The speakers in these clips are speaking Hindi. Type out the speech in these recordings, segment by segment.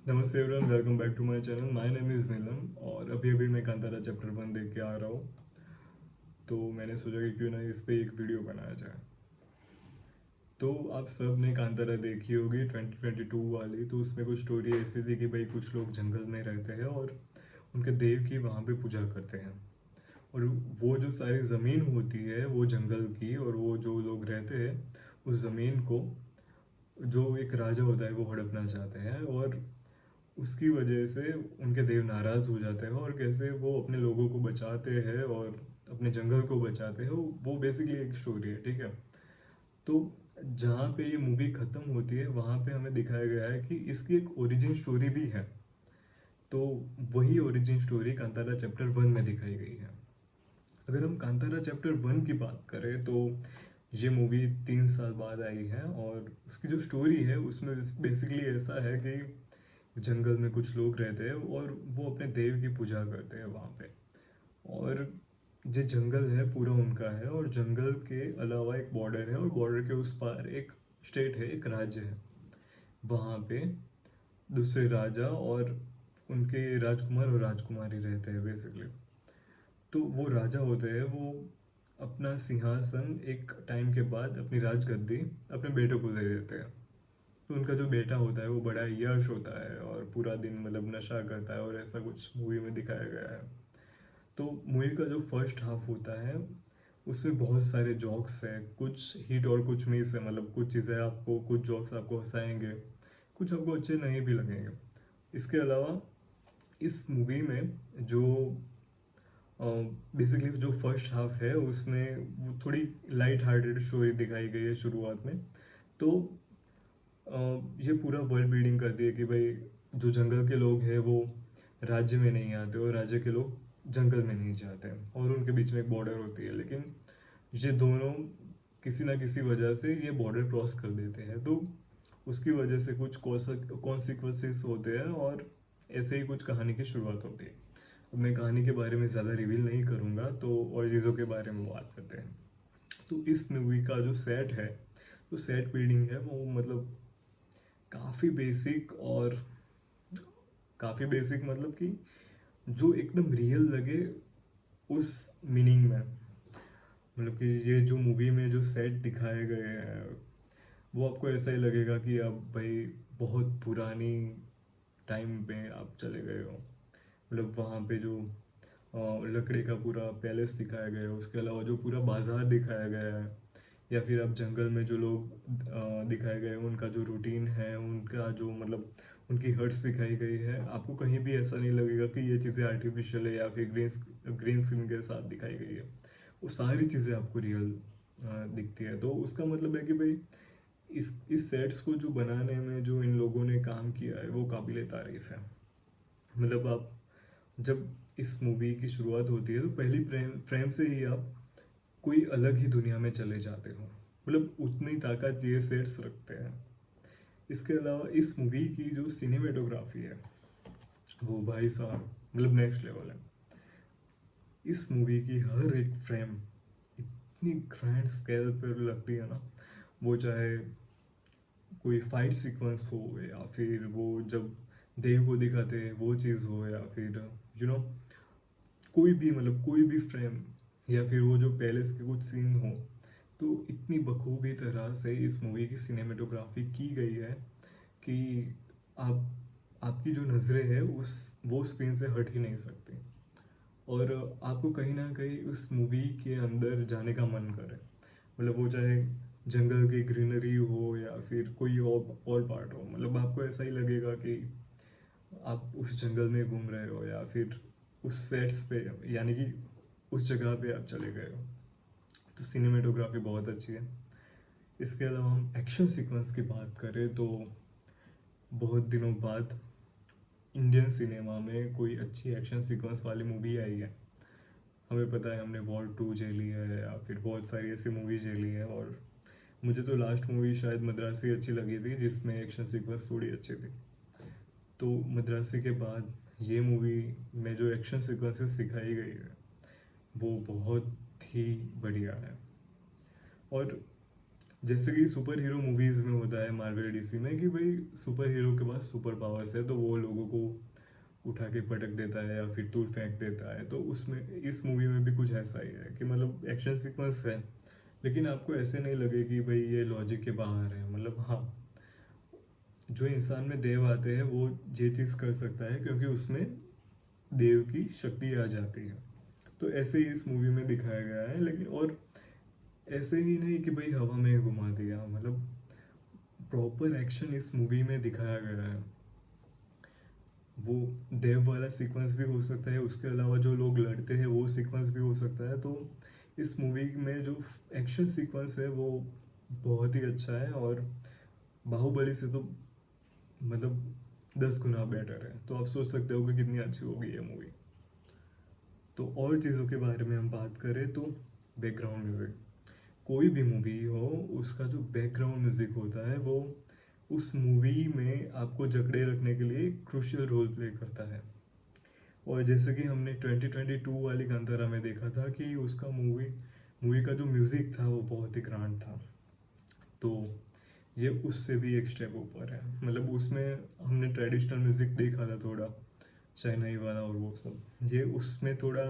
नमस्ते everyone, welcome back to my channel. My name is Neelam और अभी अभी मैं कांतारा चैप्टर 1 देख के आ रहा हूँ। तो मैंने सोचा कि क्यों ना इस पे एक वीडियो बनाया जाए। तो आप सब ने कांतारा देखी होगी 2022 वाली। तो उसमें कुछ स्टोरी ऐसी थी कि भाई कुछ लोग जंगल में रहते हैं और उनके देव की वहाँ पे पूजा करते हैं। और वो जो सारी ज़मीन होती है वो जंगल की, और वो जो लोग रहते हैं उस ज़मीन को जो एक राजा होता है वो हड़पना चाहते हैं। और उसकी वजह से उनके देव नाराज़ हो जाते हैं और कैसे वो अपने लोगों को बचाते हैं और अपने जंगल को बचाते हैं। वो बेसिकली एक स्टोरी है, ठीक है। तो जहाँ पे ये मूवी ख़त्म होती है वहाँ पे हमें दिखाया गया है कि इसकी एक ओरिजिन स्टोरी भी है। तो वही ओरिजिन स्टोरी कांतारा चैप्टर 1 में दिखाई गई है। अगर हम कांतारा चैप्टर 1 की बात करें तो ये मूवी 3 साल बाद आई है, और उसकी जो स्टोरी है उसमें बेसिकली ऐसा है कि जंगल में कुछ लोग रहते हैं और वो अपने देव की पूजा करते हैं वहाँ पे। और जो जंगल है पूरा उनका है, और जंगल के अलावा एक बॉर्डर है, और बॉर्डर के उस पार एक स्टेट है, एक राज्य है। वहाँ पे दूसरे राजा और उनके राजकुमार और राजकुमारी रहते हैं बेसिकली। तो वो राजा होते हैं, वो अपना सिंहासन एक टाइम के बाद अपनी राजगद्दी अपने बेटे को दे देते हैं। तो उनका जो बेटा होता है वो बड़ा यश होता है और पूरा दिन मतलब नशा करता है, और ऐसा कुछ मूवी में दिखाया गया है। तो मूवी का जो फर्स्ट हाफ होता है उसमें बहुत सारे जॉक्स हैं, कुछ हिट और कुछ मिस है। मतलब कुछ चीज़ें आपको, कुछ जॉक्स आपको हंसाएंगे, कुछ आपको अच्छे नहीं भी लगेंगे। इसके अलावा इस मूवी में जो बेसिकली जो फर्स्ट हाफ है उसमें वो थोड़ी लाइट हार्टेड स्टोरी दिखाई गई है शुरुआत में। तो ये पूरा वर्ल्ड बिल्डिंग करती है कि भाई जो जंगल के लोग हैं वो राज्य में नहीं आते और राज्य के लोग जंगल में नहीं जाते हैं, और उनके बीच में एक बॉर्डर होती है। लेकिन ये दोनों किसी ना किसी वजह से ये बॉर्डर क्रॉस कर देते हैं। तो उसकी वजह से कुछ कॉन्सिक्वेंसेस होते हैं, और ऐसे ही कुछ कहानी की शुरुआत होती है। अब मैं कहानी के बारे में ज़्यादा रिवील नहीं करूँगा, तो और चीज़ों के बारे में बात करते हैं। तो इस मूवी का जो सेट है, जो सेट बिल्डिंग है वो मतलब काफ़ी बेसिक, और काफ़ी बेसिक मतलब कि जो एकदम रियल लगे उस मीनिंग में। मतलब कि ये जो मूवी में जो सेट दिखाए गए हैं वो आपको ऐसा ही लगेगा कि आप भाई बहुत पुरानी टाइम पे आप चले गए हो। मतलब वहाँ पे जो लकड़ी का पूरा पैलेस दिखाया गया है, उसके अलावा जो पूरा बाजार दिखाया गया है, या फिर आप जंगल में जो लोग दिखाए गए हैं उनका जो रूटीन है, उनका जो मतलब उनकी हर्ट्स दिखाई गई है। आपको कहीं भी ऐसा नहीं लगेगा कि ये चीज़ें आर्टिफिशियल है या फिर ग्रीन स्क्रीन के साथ दिखाई गई है। वो सारी चीज़ें आपको रियल दिखती है। तो उसका मतलब है कि भाई इस सेट्स को जो बनाने में जो इन लोगों ने काम किया है वो काबिल तारीफ़ है। मतलब आप जब इस मूवी की शुरुआत होती है तो पहली फ्रेम फ्रेम से ही आप कोई अलग ही दुनिया में चले जाते हो। मतलब उतनी ताकत ये सेट्स रखते हैं। इसके अलावा इस मूवी की जो सिनेमेटोग्राफी है वो भाई साहब मतलब नेक्स्ट लेवल है। इस मूवी की हर एक फ्रेम इतनी ग्रैंड स्केल पर लगती है ना। वो चाहे कोई फाइट सीक्वेंस हो, या फिर वो जब देव को दिखाते हैं वो चीज़ हो, या फिर यू नो कोई भी मतलब कोई भी फ्रेम, या फिर वो जो पैलेस के कुछ सीन हो, तो इतनी बखूबी तरह से इस मूवी की सिनेमेटोग्राफी की गई है कि आप आपकी जो नज़रें हैं उस वो स्क्रीन से हट ही नहीं सकती। और आपको कहीं ना कहीं उस मूवी के अंदर जाने का मन करे। मतलब वो चाहे जंगल की ग्रीनरी हो या फिर कोई और पार्ट हो, मतलब आपको ऐसा ही लगेगा कि आप उस जंगल में घूम रहे हो, या फिर उस सेट्स पे, यानी कि उस जगह पे आप चले गए हो। तो सिनेमेटोग्राफी बहुत अच्छी है। इसके अलावा हम एक्शन सीक्वेंस की बात करें तो बहुत दिनों बाद इंडियन सिनेमा में कोई अच्छी एक्शन सीक्वेंस वाली मूवी आई है। हमें पता है हमने वॉर 2 झेली है, या फिर बहुत सारी ऐसी मूवी झेली है, और मुझे तो लास्ट मूवी शायद मद्रासी अच्छी लगी थी जिसमें एक्शन सीक्वेंस थोड़ी अच्छी थी। तो मद्रासी के बाद ये मूवी में जो एक्शन सीक्वेंसेस दिखाई गई है वो बहुत ही बढ़िया है। और जैसे कि सुपर हीरो मूवीज़ में होता है मार्वल डीसी में कि भाई सुपर हीरो के पास सुपर पावर्स है तो वो लोगों को उठा के पटक देता है या फिर दूर फेंक देता है, तो उसमें इस मूवी में भी कुछ ऐसा ही है कि मतलब एक्शन सीक्वेंस है, लेकिन आपको ऐसे नहीं लगे कि भाई ये लॉजिक के बाहर है। मतलब हाँ, जो इंसान में देव आते हैं वो ये चीज़ कर सकता है क्योंकि उसमें देव की शक्ति आ जाती है। तो ऐसे ही इस मूवी में दिखाया गया है, लेकिन और ऐसे ही नहीं कि भाई हवा में घुमा दिया, मतलब प्रॉपर एक्शन इस मूवी में दिखाया गया है। वो देव वाला सीक्वेंस भी हो सकता है, उसके अलावा जो लोग लड़ते हैं वो सीक्वेंस भी हो सकता है। तो इस मूवी में जो एक्शन सीक्वेंस है वो बहुत ही अच्छा है, और बाहुबली से तो मतलब 10 गुना बेटर है। तो आप सोच सकते हो कि कितनी अच्छी होगी ये मूवी। तो और चीज़ों के बारे में हम बात करें तो बैकग्राउंड म्यूज़िक, कोई भी मूवी हो उसका जो बैकग्राउंड म्यूज़िक होता है वो उस मूवी में आपको जकड़े रखने के लिए क्रूशियल रोल प्ले करता है। और जैसे कि हमने 2022 वाली कांतारा में देखा था कि उसका मूवी का जो म्यूज़िक था वो बहुत ही ग्रांड था। तो ये उससे भी एक स्टेप ऊपर है, मतलब उसमें हमने ट्रेडिशनल म्यूज़िक देखा था थोड़ा, शहनाई वाला और वो सब, ये उसमें थोड़ा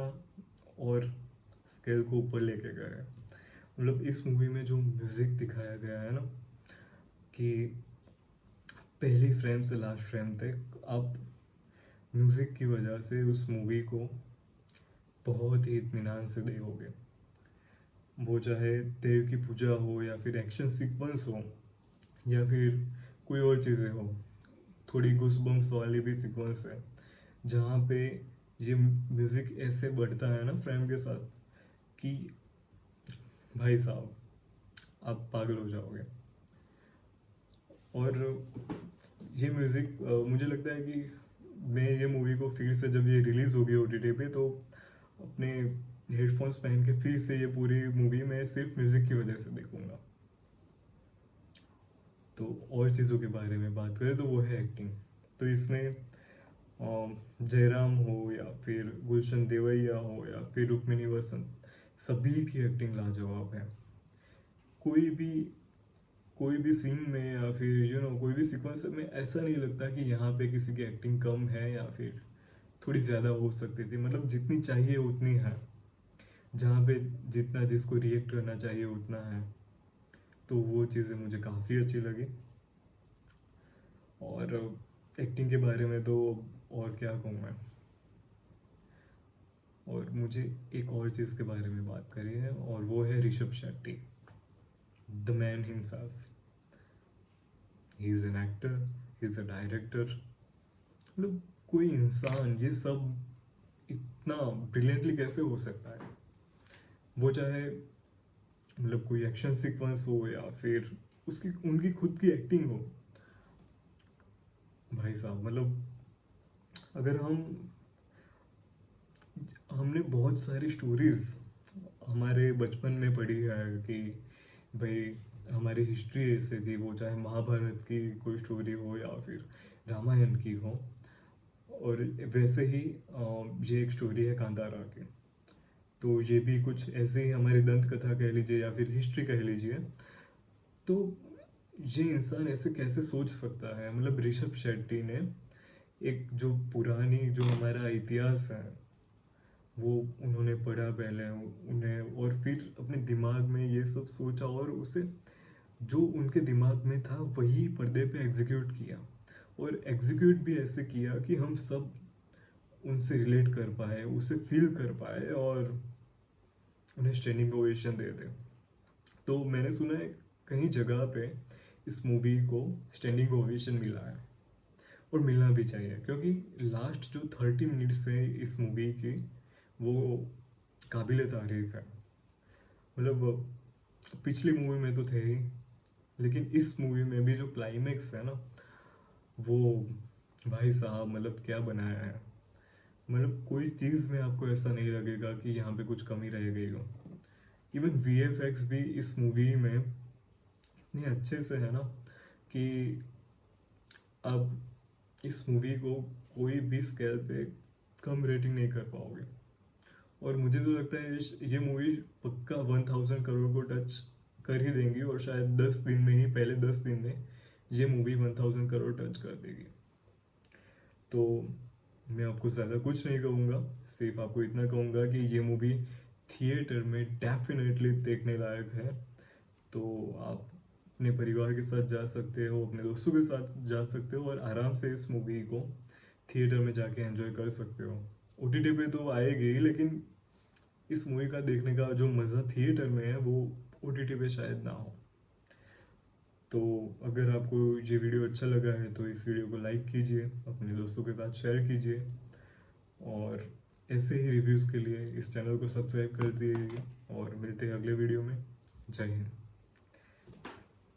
और स्केल को ऊपर लेके गया है। मतलब इस मूवी में जो म्यूज़िक दिखाया गया है ना, कि पहली फ्रेम से लास्ट फ्रेम तक आप म्यूज़िक की वजह से उस मूवी को बहुत ही इत्मीनान से देखोगे। वो चाहे देव की पूजा हो या फिर एक्शन सीक्वेंस हो या फिर कोई और चीज़ें हो, थोड़ी गूज़बम्प्स वाली भी सीक्वेंस है जहाँ पे ये म्यूज़िक ऐसे बढ़ता है ना फ्रेम के साथ कि भाई साहब आप पागल हो जाओगे। और ये म्यूज़िक मुझे लगता है कि मैं ये मूवी को फिर से जब ये रिलीज़ होगी ओटीटी पे तो अपने हेडफोन्स पहन के फिर से ये पूरी मूवी मैं सिर्फ म्यूज़िक की वजह से देखूँगा। तो और चीज़ों के बारे में बात करें तो वो है एक्टिंग। तो इसमें जयराम हो या फिर गुलशन देवैया हो या फिर रुक्मिणी वसंत, सभी की एक्टिंग लाजवाब है। कोई भी कोई भी सीन में या फिर कोई भी सीक्वेंस में ऐसा नहीं लगता कि यहाँ पे किसी की एक्टिंग कम है या फिर थोड़ी ज़्यादा हो सकती थी। मतलब जितनी चाहिए उतनी है, जहाँ पे जितना जिसको रिएक्ट करना चाहिए उतना है। तो वो चीज़ें मुझे काफ़ी अच्छी लगी। और एक्टिंग के बारे में तो और क्या कहूँ मैं। और मुझे एक और चीज़ के बारे में बात करी है और वो है Rishabh Shetty, the man himself. He is an actor, he is a director. मतलब कोई इंसान ये सब इतना ब्रिलियंटली कैसे हो सकता है। वो चाहे मतलब कोई एक्शन सीक्वेंस हो या फिर उसकी उनकी खुद की एक्टिंग हो, भाई साहब मतलब अगर हमने बहुत सारी स्टोरीज हमारे बचपन में पढ़ी है कि भाई हमारी हिस्ट्री ऐसे थी, वो चाहे महाभारत की कोई स्टोरी हो या फिर रामायण की हो। और वैसे ही ये एक स्टोरी है कांतारा की। तो ये भी कुछ ऐसे ही हमारी दंत कथा कह लीजिए या फिर हिस्ट्री कह लीजिए। तो ये इंसान ऐसे कैसे सोच सकता है। मतलब ऋषभ शेट्टी ने एक जो पुरानी जो हमारा इतिहास है वो उन्होंने पढ़ा पहले उन्हें, और फिर अपने दिमाग में ये सब सोचा और उसे जो उनके दिमाग में था वही पर्दे पे एग्जीक्यूट किया। और एग्जीक्यूट भी ऐसे किया कि हम सब उनसे रिलेट कर पाए, उसे फील कर पाए और उन्हें स्टैंडिंग ओवेशन दे दे। तो मैंने सुना है कहीं जगह पे इस मूवी को स्टैंडिंग ओवेशन मिला है, और मिलना भी चाहिए क्योंकि लास्ट जो 30 मिनट्स है इस मूवी की वो काबिल तारीफ है। मतलब पिछली मूवी में तो थे ही, लेकिन इस मूवी में भी जो क्लाइमेक्स है ना वो भाई साहब मतलब क्या बनाया है। मतलब कोई चीज़ में आपको ऐसा नहीं लगेगा कि यहाँ पे कुछ कमी रह गई हो। इवन वीएफएक्स भी इस मूवी में इतने अच्छे से है ना कि अब इस मूवी को कोई भी स्केल पे कम रेटिंग नहीं कर पाओगे। और मुझे तो लगता है ये मूवी पक्का 1000 करोड़ को टच कर ही देंगी और शायद 10 दिन में ही, पहले 10 दिन में ये मूवी 1000 करोड़ टच कर देगी। तो मैं आपको ज़्यादा कुछ नहीं कहूँगा, सिर्फ आपको इतना कहूँगा कि ये मूवी थिएटर में डेफिनेटली देखने लायक है। तो आप अपने परिवार के साथ जा सकते हो, अपने दोस्तों के साथ जा सकते हो और आराम से इस मूवी को थिएटर में जाके एंजॉय कर सकते हो। ओटीटी पे तो आएगी ही, लेकिन इस मूवी का देखने का जो मज़ा थिएटर में है वो ओटीटी पे शायद ना हो। तो अगर आपको ये वीडियो अच्छा लगा है तो इस वीडियो को लाइक कीजिए, अपने दोस्तों के साथ शेयर कीजिए और ऐसे ही रिव्यूज़ के लिए इस चैनल को सब्सक्राइब कर दीजिए और मिलते हैं अगले वीडियो में। जय हिंद।